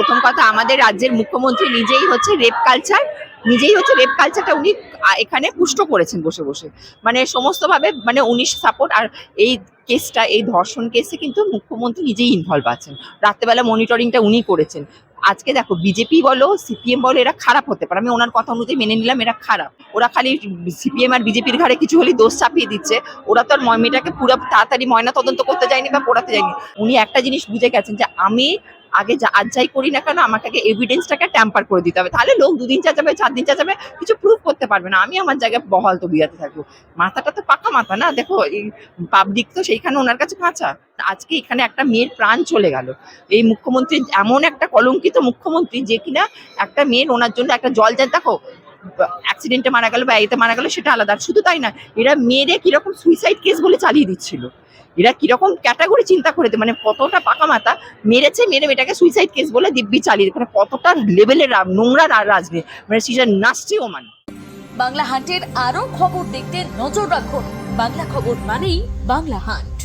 প্রথম কথা আমাদের রাজ্যের মুখ্যমন্ত্রী নিজেই হচ্ছে রেপ কালচারটা উনি এখানে পুষ্ট করেছেন বসে বসে, মানে সমস্ত ভাবে মানে উনি সাপোর্ট। আর এই কেসটা, এই ধর্ষণ কেসে কিন্তু মুখ্যমন্ত্রী নিজেই ইনভলভ আছেন, রাত্রেবেলা মনিটরিংটা উনি করেছেন। আজকে দেখো বিজেপি বলো সিপিএম বলো এরা খারাপ হতে পারে, আমি ওনার কথা অনুযায়ী মেনে নিলাম এরা খারাপ, ওরা খালি সিপিএম আর বিজেপির ঘাড়ে কিছু হলেই দোষ চাপিয়ে দিচ্ছে। ওরা তো আর মেয়েটাকে পুরো তাড়াতাড়ি ময়না তদন্ত করতে যায়নি বা পড়াতে যায়নি। উনি একটা জিনিস বুঝে গেছেন যে আমি আগে আজ যাই করি না কেন আমাকে আগে এভিডেন্সটাকে ট্যাম্পার করে দিতে হবে, তাহলে লোক 2 দিন চাচাবে 4 দিন চাচাবে, কিছু প্রুভ করতে পারবে না। আমি আমার জায়গায় বহাল তো বিয়াতে থাকবো, মাথাটা তো পাকা মাথা না। দেখো এই পাবলিক তো সেইখানে ওনার কাছে কাঁচা। আজকে এখানে একটা মেয়ের প্রাণ চলে গেল, এই মুখ্যমন্ত্রী এমন একটা কলঙ্কিত মুখ্যমন্ত্রী যে কিনা একটা মেয়ের ওনার জন্য একটা জল যায়, দেখো অ্যাক্সিডেন্টে মারা গেল বা এতে মারা গেল সেটা আলাদা, শুধু তাই না এরা মেয়েরে কিরকম সুইসাইড কেস বলে চালিয়ে দিচ্ছিল, এরা কিরকম ক্যাটাগরি চিন্তা করে, মানে কতটা পাকা মাথা, মেরে মেয়েটাকে সুইসাইড কেস বলে দিব্যি চালিয়ে, মানে কতটা লেভেলের নোংরা রাজনীতি, মানে সেটা নাচছে ওমান। বাংলা হান্টের আরো খবর দেখতে নজর রাখুন। বাংলা খবর মানেই বাংলা হান্ট।